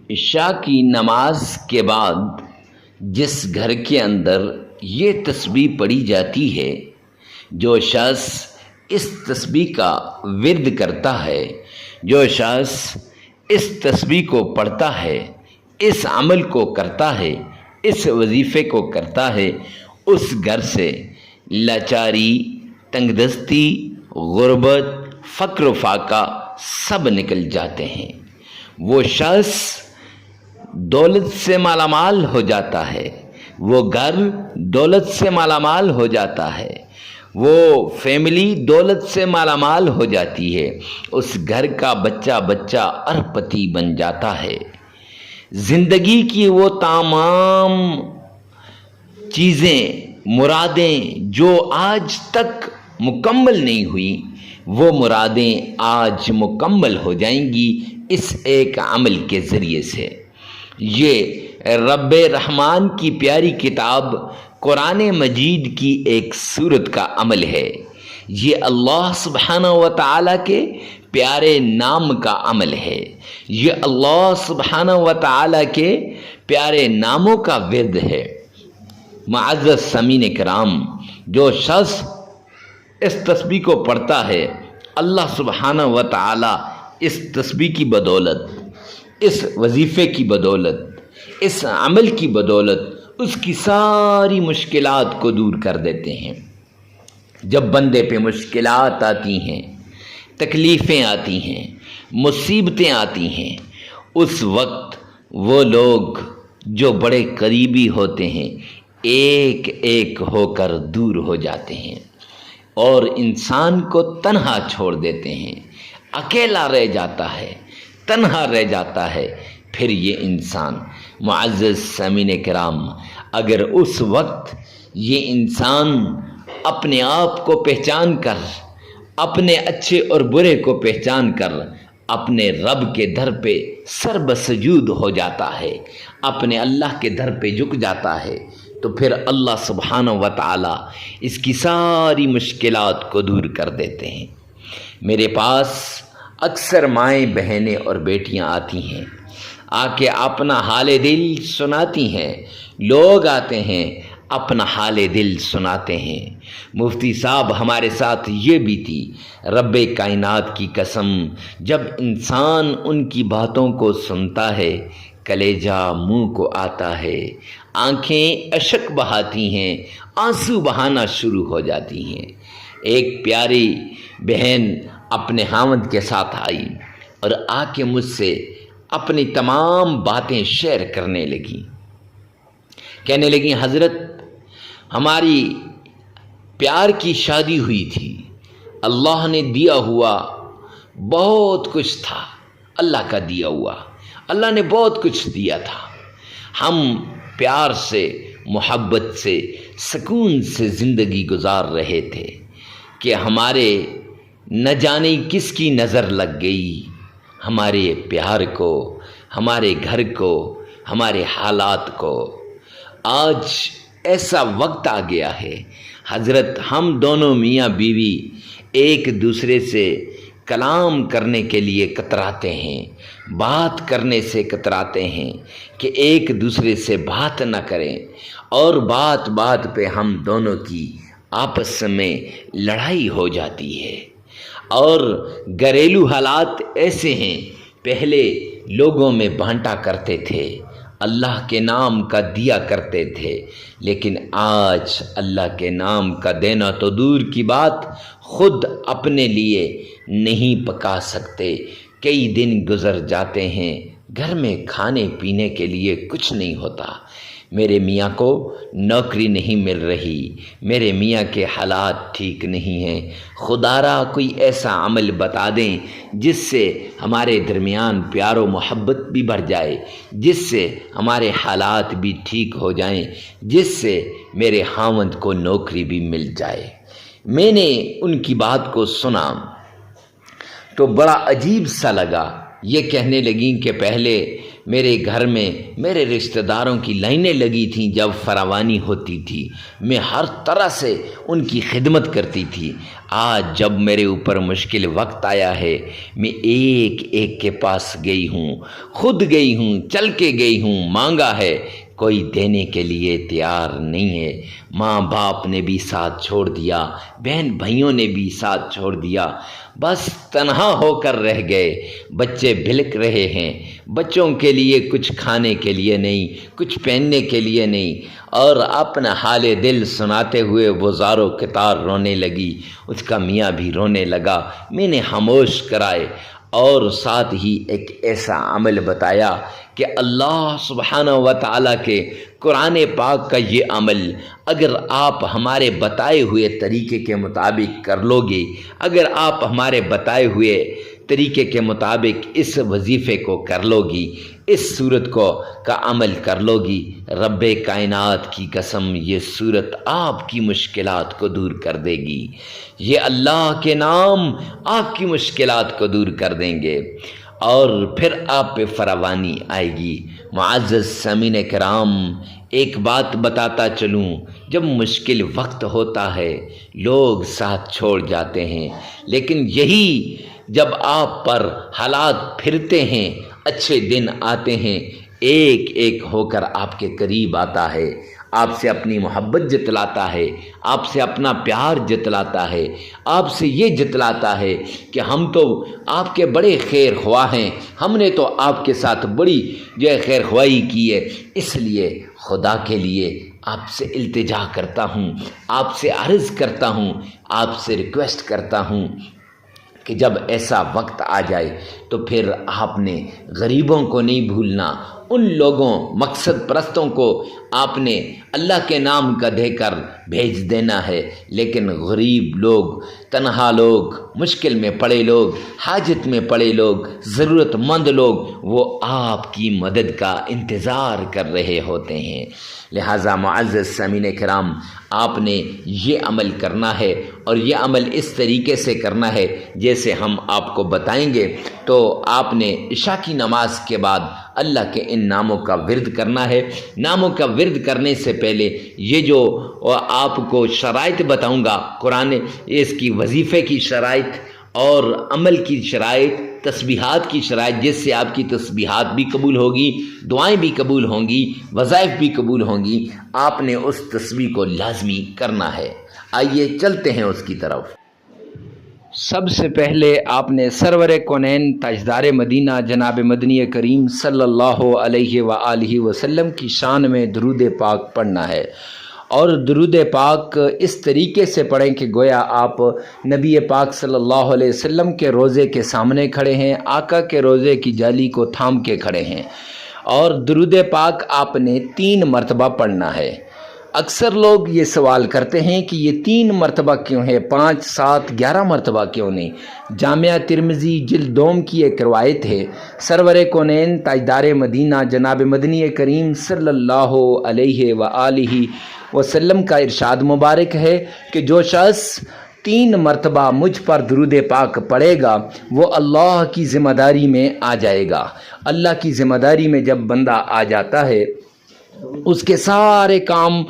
عشاء کی نماز کے بعد جس گھر کے اندر یہ تسبیح پڑھی جاتی ہے، جو شخص اس تسبیح کا ورد کرتا ہے، جو شخص اس تسبیح کو پڑھتا ہے، اس عمل کو کرتا ہے، اس وظیفے کو کرتا ہے، اس گھر سے لاچاری، تنگ دستی، غربت، فقر و فاقہ سب نکل جاتے ہیں۔ وہ شخص دولت سے مالا مال ہو جاتا ہے، وہ گھر دولت سے مالا مال ہو جاتا ہے، وہ فیملی دولت سے مالا مال ہو جاتی ہے، اس گھر کا بچہ ارپتی بن جاتا ہے۔ زندگی کی وہ تمام چیزیں، مرادیں جو آج تک مکمل نہیں ہوئی، وہ مرادیں آج مکمل ہو جائیں گی اس ایک عمل کے ذریعے سے۔ یہ رب رحمان کی پیاری کتاب قرآن مجید کی ایک سورت کا عمل ہے، یہ اللہ سبحانہ و تعالیٰ کے پیارے نام کا عمل ہے، یہ اللہ سبحانہ و تعالیٰ کے پیارے ناموں کا ورد ہے۔ معزز سامعین کرام، جو شخص اس تسبیح کو پڑھتا ہے، اللہ سبحانہ و تعالیٰ اس تسبیح کی بدولت، اس وظیفے کی بدولت، اس عمل کی بدولت اس کی ساری مشکلات کو دور کر دیتے ہیں۔ جب بندے پہ مشکلات آتی ہیں، تکلیفیں آتی ہیں، مصیبتیں آتی ہیں، اس وقت وہ لوگ جو بڑے قریبی ہوتے ہیں ایک ایک ہو کر دور ہو جاتے ہیں اور انسان کو تنہا چھوڑ دیتے ہیں، اکیلا رہ جاتا ہے، تنہا رہ جاتا ہے۔ پھر یہ انسان، معزز سامعین کرام، اگر اس وقت یہ انسان اپنے آپ کو پہچان کر، اپنے اچھے اور برے کو پہچان کر اپنے رب کے در پہ سر بسجود ہو جاتا ہے، اپنے اللہ کے در پہ جھک جاتا ہے، تو پھر اللہ سبحانہ و تعالی اس کی ساری مشکلات کو دور کر دیتے ہیں۔ میرے پاس اکثر مائیں، بہنیں اور بیٹیاں آتی ہیں، آ کے اپنا حال دل سناتی ہیں، لوگ آتے ہیں اپنا حال دل سناتے ہیں۔ مفتی صاحب ہمارے ساتھ یہ بھی تھی، رب کائنات کی قسم، جب انسان ان کی باتوں کو سنتا ہے کلیجہ منہ کو آتا ہے، آنکھیں اشک بہاتی ہیں، آنسو بہانا شروع ہو جاتی ہیں۔ ایک پیاری بہن اپنے خاوند کے ساتھ آئی اور آ کے مجھ سے اپنی تمام باتیں شیئر کرنے لگی، کہنے لگی حضرت ہماری پیار کی شادی ہوئی تھی، اللہ نے دیا ہوا بہت کچھ تھا، اللہ کا دیا ہوا، اللہ نے بہت کچھ دیا تھا، ہم پیار سے، محبت سے، سکون سے زندگی گزار رہے تھے کہ ہمارے نہ جانے کس کی نظر لگ گئی ہمارے پیار کو، ہمارے گھر کو، ہمارے حالات کو۔ آج ایسا وقت آ گیا ہے حضرت، ہم دونوں میاں بیوی ایک دوسرے سے کلام کرنے کے لیے کتراتے ہیں، بات کرنے سے کتراتے ہیں کہ ایک دوسرے سے بات نہ کریں، اور بات بات پہ ہم دونوں کی آپس میں لڑائی ہو جاتی ہے۔ اور گھریلو حالات ایسے ہیں، پہلے لوگوں میں بانٹا کرتے تھے، اللہ کے نام کا دیا کرتے تھے، لیکن آج اللہ کے نام کا دینا تو دور کی بات، خود اپنے لیے نہیں پکا سکتے۔ کئی دن گزر جاتے ہیں، گھر میں کھانے پینے کے لیے کچھ نہیں ہوتا، میرے میاں کو نوکری نہیں مل رہی، میرے میاں کے حالات ٹھیک نہیں ہیں، خدا را کوئی ایسا عمل بتا دیں جس سے ہمارے درمیان پیار و محبت بھی بڑھ جائے، جس سے ہمارے حالات بھی ٹھیک ہو جائیں، جس سے میرے خاوند کو نوکری بھی مل جائے۔ میں نے ان کی بات کو سنا تو بڑا عجیب سا لگا، یہ کہنے لگیں کہ پہلے میرے گھر میں میرے رشتہ داروں کی لائنیں لگی تھیں جب فراوانی ہوتی تھی، میں ہر طرح سے ان کی خدمت کرتی تھی۔ آج جب میرے اوپر مشکل وقت آیا ہے، میں ایک ایک کے پاس گئی ہوں، خود گئی ہوں، چل کے گئی ہوں، مانگا ہے، کوئی دینے کے لیے تیار نہیں ہے۔ ماں باپ نے بھی ساتھ چھوڑ دیا، بہن بھائیوں نے بھی ساتھ چھوڑ دیا، بس تنہا ہو کر رہ گئے۔ بچے بھلک رہے ہیں، بچوں کے لیے کچھ کھانے کے لیے نہیں، کچھ پہننے کے لیے نہیں، اور اپنا حال دل سناتے ہوئے وہ زارو قطار رونے لگی، اس کا میاں بھی رونے لگا۔ میں نے خاموش کرائے اور ساتھ ہی ایک ایسا عمل بتایا کہ اللہ سبحانہ و تعالیٰ کے قرآن پاک کا یہ عمل اگر آپ ہمارے بتائے ہوئے طریقے کے مطابق کر لو گے، اگر آپ ہمارے بتائے ہوئے طریقے کے مطابق اس وظیفے کو کر لو گی، اس صورت کا عمل کر لو گی، رب کائنات کی قسم یہ صورت آپ کی مشکلات کو دور کر دے گی۔ یہ اللہ کے نام آپ کی مشکلات کو دور کر دیں گے اور پھر آپ پہ فراوانی آئے گی۔ معزز سامعین کرام، ایک بات بتاتا چلوں، جب مشکل وقت ہوتا ہے لوگ ساتھ چھوڑ جاتے ہیں، لیکن یہی جب آپ پر حالات پھرتے ہیں، اچھے دن آتے ہیں، ایک ایک ہو کر آپ کے قریب آتا ہے، آپ سے اپنی محبت جتلاتا ہے، آپ سے اپنا پیار جتلاتا ہے، آپ سے یہ جتلاتا ہے کہ ہم تو آپ کے بڑے خیر خواہ ہیں، ہم نے تو آپ کے ساتھ بڑی جو ہے خیر خواہی کی ہے، اس لیے خدا کے لیے آپ سے التجا کرتا ہوں، آپ سے عرض کرتا ہوں، آپ سے ریکویسٹ کرتا ہوں کہ جب ایسا وقت آ جائے تو پھر آپ نے غریبوں کو نہیں بھولنا، ان لوگوں مقصد پرستوں کو آپ نے اللہ کے نام کا دے کر بھیج دینا ہے، لیکن غریب لوگ، تنہا لوگ، مشکل میں پڑے لوگ، حاجت میں پڑے لوگ، ضرورت مند لوگ، وہ آپ کی مدد کا انتظار کر رہے ہوتے ہیں۔ لہٰذا معزز سامعین کرام، آپ نے یہ عمل کرنا ہے اور یہ عمل اس طریقے سے کرنا ہے جیسے ہم آپ کو بتائیں گے۔ تو آپ نے عشاء کی نماز کے بعد اللہ کے ان ناموں کا ورد کرنا ہے۔ ناموں کا ورد کرنے سے پہلے یہ جو آپ کو شرائط بتاؤں گا، قرآن اس کی وظیفے کی شرائط اور عمل کی شرائط، تسبیحات کی شرائط، جس سے آپ کی تسبیحات بھی قبول ہوگی، دعائیں بھی قبول ہوں گی، وظائف بھی قبول ہوں گی، آپ نے اس تسبیح کو لازمی کرنا ہے۔ آئیے چلتے ہیں اس کی طرف۔ سب سے پہلے آپ نے سرور کونین تاجدار مدینہ جناب مدنی کریم صلی اللہ علیہ وآلہ وسلم کی شان میں درود پاک پڑھنا ہے، اور درود پاک اس طریقے سے پڑھیں کہ گویا آپ نبی پاک صلی اللہ علیہ وسلم کے روضے کے سامنے کھڑے ہیں، آقا کے روضے کی جالی کو تھام کے کھڑے ہیں، اور درود پاک آپ نے 3 مرتبہ پڑھنا ہے۔ اکثر لوگ یہ سوال کرتے ہیں کہ یہ 3 مرتبہ کیوں ہے، 5، 7، 11 مرتبہ کیوں نہیں؟ جامعہ ترمذی جلد دوم کی ایک روایت ہے، سرور کونین تاجدار مدینہ جناب مدنی کریم صلی اللہ علیہ وآلہ وسلم کا ارشاد مبارک ہے کہ جو شخص 3 مرتبہ مجھ پر درود پاک پڑھے گا وہ اللہ کی ذمہ داری میں آ جائے گا۔ اللہ کی ذمہ داری میں جب بندہ آ جاتا ہے اس کے سارے کام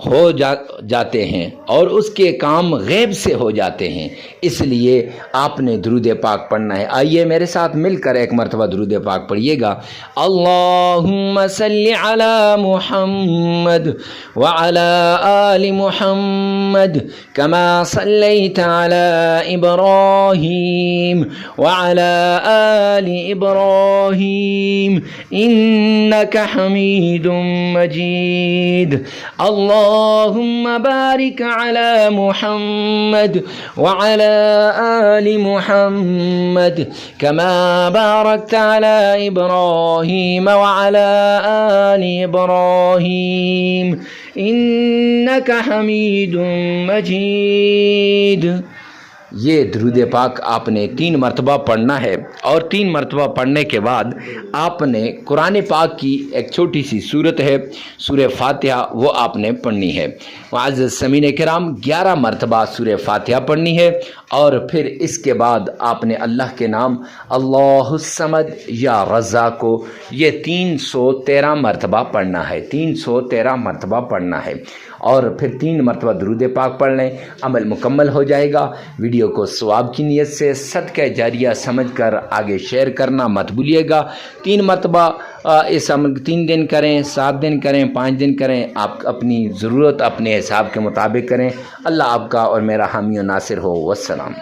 ہو جاتے ہیں اور اس کے کام غیب سے ہو جاتے ہیں، اس لیے آپ نے درود پاک پڑھنا ہے۔ آئیے میرے ساتھ مل کر ایک مرتبہ درود پاک پڑھیے گا۔ اللہم صلی علی محمد وعلی آل محمد کما صلیت علی ابراہیم وعلی آل ابراہیم انک حمید مجید۔ اللهم بارك على محمد وعلى آل محمد كما باركت على إبراهيم وعلى آل إبراهيم إنك حميد مجيد۔ یہ درود پاک آپ نے 3 مرتبہ پڑھنا ہے، اور 3 مرتبہ پڑھنے کے بعد آپ نے قرآن پاک کی ایک چھوٹی سی صورت ہے سورہ فاتحہ، وہ آپ نے پڑھنی ہے۔ معزز سامعین کرام، 11 مرتبہ سورہ فاتحہ پڑھنی ہے، اور پھر اس کے بعد آپ نے اللہ کے نام اللہ الصمد یا رضا کو یہ 313 مرتبہ پڑھنا ہے، 313 مرتبہ پڑھنا ہے، اور پھر 3 مرتبہ درود پاک پڑھ لیں، عمل مکمل ہو جائے گا۔ ویڈیو کو ثواب کی نیت سے صدقہ جاریہ سمجھ کر آگے شیئر کرنا مت بھولیے گا۔ 3 مرتبہ اس عمل 3 دن کریں، 7 دن کریں، 5 دن کریں، آپ اپنی ضرورت اپنے حساب کے مطابق کریں۔ اللہ آپ کا اور میرا حامی و ناصر ہو۔ والسلام۔